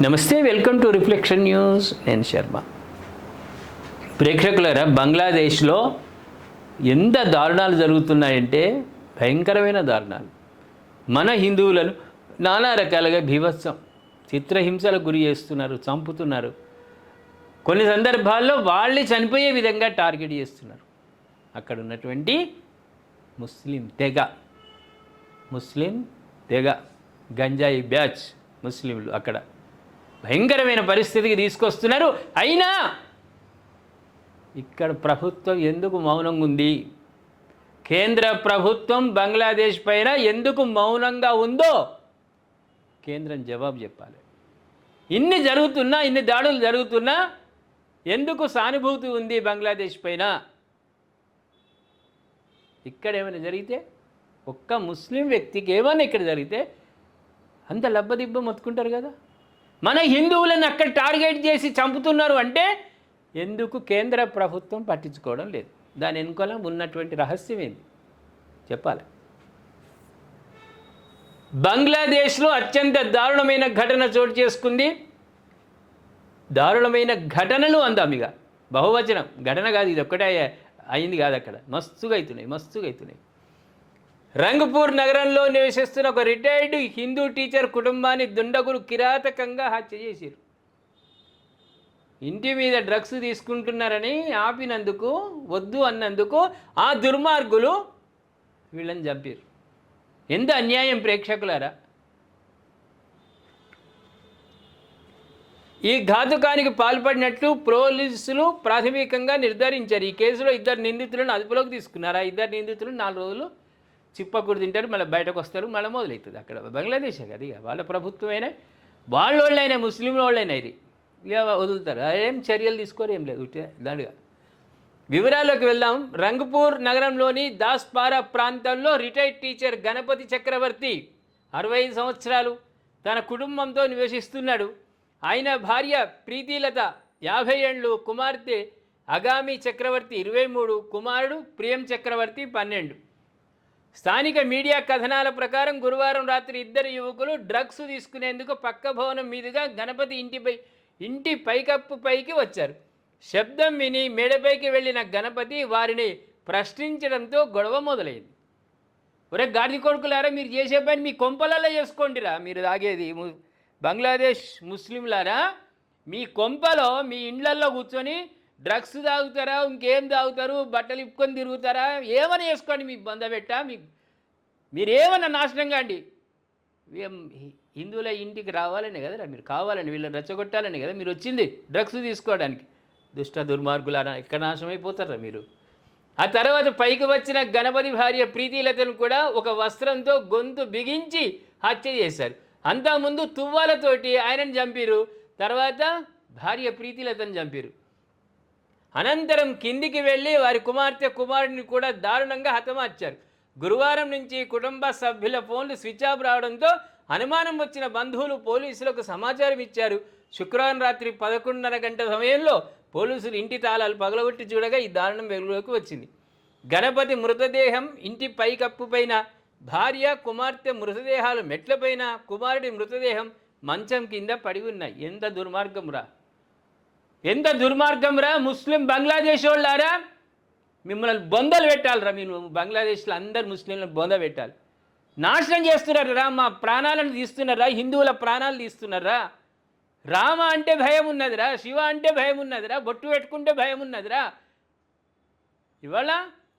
నమస్తే, welcome to reflection news. నేను శర్మ. ప్రేక్షకులారా, బంగ్లాదేశ్లో ఎంత దారుణాలు జరుగుతున్నాయంటే భయంకరమైన దారుణాలు. మన హిందువులను నానా రకాలుగా భీభత్సం, చిత్రహింసలకు గురి చేస్తున్నారు, చంపుతున్నారు. కొన్ని సందర్భాల్లో వాళ్ళే చనిపోయే విధంగా టార్గెట్ చేస్తున్నారు. అక్కడ ఉన్నటువంటి ముస్లిం తెగ గంజాయి బ్యాచ్ ముస్లింలు అక్కడ భయంకరమైన పరిస్థితికి తీసుకొస్తున్నారు. అయినా ఇక్కడ ప్రభుత్వం ఎందుకు మౌనంగా ఉంది? కేంద్ర ప్రభుత్వం బంగ్లాదేశ్ పైన ఎందుకు మౌనంగా ఉందో కేంద్రం జవాబు చెప్పాలి. ఇన్ని జరుగుతున్నా, ఇన్ని దాడులు జరుగుతున్నా ఎందుకు సానుభూతి ఉంది బంగ్లాదేశ్ పైన? ఇక్కడ ఏమైనా జరిగితే, ఒక్క ముస్లిం వ్యక్తికి ఏమైనా ఇక్కడ జరిగితే అంత లబ్బదిబ్బ మొత్తుకుంటారు కదా. మన హిందువులను అక్కడ టార్గెట్ చేసి చంపుతున్నారు అంటే ఎందుకు కేంద్ర ప్రభుత్వం పట్టించుకోవడం లేదు? దాని వెనుకల ఉన్నటువంటి రహస్యం ఏంది చెప్పాలి. బంగ్లాదేశ్లో అత్యంత దారుణమైన ఘటన చోటు చేసుకుంది. దారుణమైన ఘటనలు అందాం, ఇక బహువచనం, ఘటన కాదు, ఇది ఒక్కటే అయింది కాదు, అక్కడ మస్తుగా అవుతున్నాయి. రంగపూర్ నగరంలో నివసిస్తున్న ఒక రిటైర్డ్ హిందూ టీచర్ కుటుంబాన్ని దుండగులు కిరాతకంగా హత్య చేశారు. ఇంటి మీద డ్రగ్స్ తీసుకుంటున్నారని ఆపినందుకు, వద్దు అన్నందుకు ఆ దుర్మార్గులు వీళ్ళని చంపారు. ఎంత అన్యాయం ప్రేక్షకులారా! ఈ ఘాతుకానికి పాల్పడినట్లు పోలీసులు ప్రాథమికంగా నిర్ధారించారు. ఈ కేసులో 2 నిందితులను అదుపులోకి తీసుకున్నారు. ఆ 2 నిందితులు 4 రోజులు చిప్పకూడు తింటారు, మళ్ళీ బయటకు వస్తారు, మళ్ళీ మొదలవుతుంది. అక్కడ బంగ్లాదేశే కదా, ఇక వాళ్ళ ప్రభుత్వమైనా, వాళ్ళైనా ముస్లిం వాళ్ళైనా ఇది ఇక వదులుతారు. ఏం చర్యలు తీసుకోరు, ఏం లేదు దానిగా. వివరాల్లోకి వెళ్దాం. రంగపూర్ నగరంలోని దాస్పారా ప్రాంతంలో రిటైర్డ్ టీచర్ గణపతి చక్రవర్తి 65 సంవత్సరాలు తన కుటుంబంతో నివసిస్తున్నాడు. ఆయన భార్య ప్రీతిలత 50 ఏళ్ళు, కుమార్తె అగామి చక్రవర్తి 23, కుమారుడు ప్రియం చక్రవర్తి 12. స్థానిక మీడియా కథనాల ప్రకారం గురువారం రాత్రి 2 యువకులు డ్రగ్స్ తీసుకునేందుకు పక్క భవనం మీదుగా గణపతి ఇంటి పైకప్పు పైకి వచ్చారు. శబ్దం విని మేడపైకి వెళ్ళిన గణపతి వారిని ప్రశ్నించడంతో గొడవ మొదలైంది. ఒరే గాడి కొడుకులారా, మీరు చేసే పని మీ కొంపలలో చేసుకోండిరా. మీరు తాగేది బంగ్లాదేశ్ ముస్లింలారా, మీ కొంపలో మీ ఇండ్లల్లో కూర్చొని డ్రగ్స్ తాగుతారా, ఇంకేం తాగుతారు, బట్టలు ఇప్పుకొని తిరుగుతారా, ఏమైనా వేసుకోండి. మీకు బందబెట్ట, మీరేమన్నా నాశనం కాండి. హిందువుల ఇంటికి రావాలనే కదరా మీరు, కావాలని వీళ్ళని రెచ్చగొట్టాలని కదా మీరు వచ్చింది, డ్రగ్స్ తీసుకోవడానికి. దుష్ట దుర్మార్గులారా, ఎక్కడ నాశనం అయిపోతారా మీరు? ఆ తర్వాత పైకి వచ్చిన గణపతి భార్య ప్రీతిలతను కూడా ఒక వస్త్రంతో గొంతు బిగించి హత్య చేశారు. అంతకుముందు తువ్వాలతోటి ఆయనను చంపారు, తర్వాత భార్య ప్రీతిలతను చంపారు. అనంతరం కిందికి వెళ్ళి వారి కుమారుడిని కూడా దారుణంగా హతమార్చారు. గురువారం నుంచి కుటుంబ సభ్యుల ఫోన్లు స్విచ్ ఆఫ్ రావడంతో అనుమానం వచ్చిన బంధువులు పోలీసులకు సమాచారం ఇచ్చారు. శుక్రవారం రాత్రి 11:30 గంటల సమయంలో పోలీసులు ఇంటి తాళాలు పగలగొట్టి చూడగా ఈ దారుణం వెలుగులోకి వచ్చింది. గణపతి మృతదేహం ఇంటి పైకప్పు పైన, భార్య కుమార్తె మృతదేహాలు మెట్లపైన, కుమారుడి మృతదేహం మంచం కింద పడి ఉన్నాయి. ఎంత దుర్మార్గం రా ముస్లిం బంగ్లాదేశ్ వాళ్ళారా, మిమ్మల్ని బొందలు పెట్టాలరా. మీరు బంగ్లాదేశ్లో అందరు ముస్లింలను బొంద పెట్టాలి. నాశనం చేస్తున్నారా, మా ప్రాణాలను తీస్తున్నారా, హిందువుల ప్రాణాలు తీస్తున్నారా. రామ అంటే భయం ఉన్నదిరా, శివ అంటే భయం ఉన్నదిరా, బొట్టు పెట్టుకుంటే భయం ఉన్నదిరా. ఇవాళ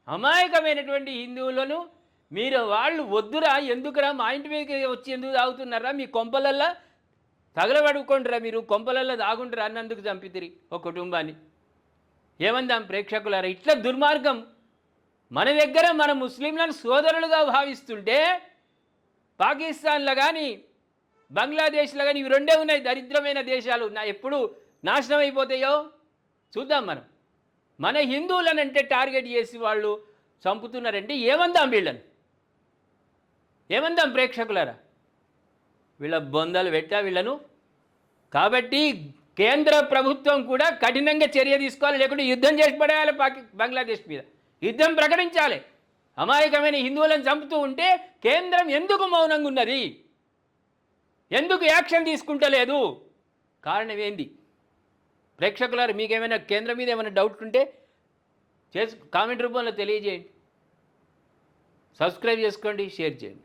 అమాయకమైనటువంటి హిందువులను మీరు వాళ్ళు వద్దురా, ఎందుకురా, మా ఇంటి మీదకి వచ్చి ఎందుకు తాగుతున్నారా, మీ కొంపలల్లా తగలబడుకుంటారా, మీరు కొంపలల్లో దాగుంటారా అన్నందుకు చంపితిరి ఒక కుటుంబాన్ని. ఏమందాం ప్రేక్షకులారా, ఇట్లా దుర్మార్గం మన దగ్గర మన ముస్లింలను సోదరులుగా భావిస్తుంటే పాకిస్తాన్లో కానీ బంగ్లాదేశ్లో కానీ ఇవి 2 ఉన్నాయి దరిద్రమైన దేశాలు. ఎప్పుడు నాశనం అయిపోతాయో చూద్దాం. మన హిందువులను అంటే టార్గెట్ చేసి వాళ్ళు చంపుతున్నారంటే ఏమందాం వీళ్ళని, ఏమందాం ప్రేక్షకులారా? వీళ్ళ బొందలు పెట్టా వీళ్ళను. కాబట్టి కేంద్ర ప్రభుత్వం కూడా కఠినంగా చర్య తీసుకోవాలి, లేకుంటే యుద్ధం చేసి పడేయాలి బంగ్లాదేశ్ మీద, యుద్ధం ప్రకటించాలి. అమాయకమైన హిందువులను చంపుతూ ఉంటే కేంద్రం ఎందుకు మౌనంగా ఉన్నది? ఎందుకు యాక్షన్ తీసుకుంటలేదు? కారణం ఏంది? ప్రేక్షకులారు మీకేమైనా కేంద్రం మీద ఏమైనా డౌట్ ఉంటే కామెంట్ రూపంలో తెలియజేయండి. సబ్స్క్రైబ్ చేసుకోండి, షేర్ చేయండి.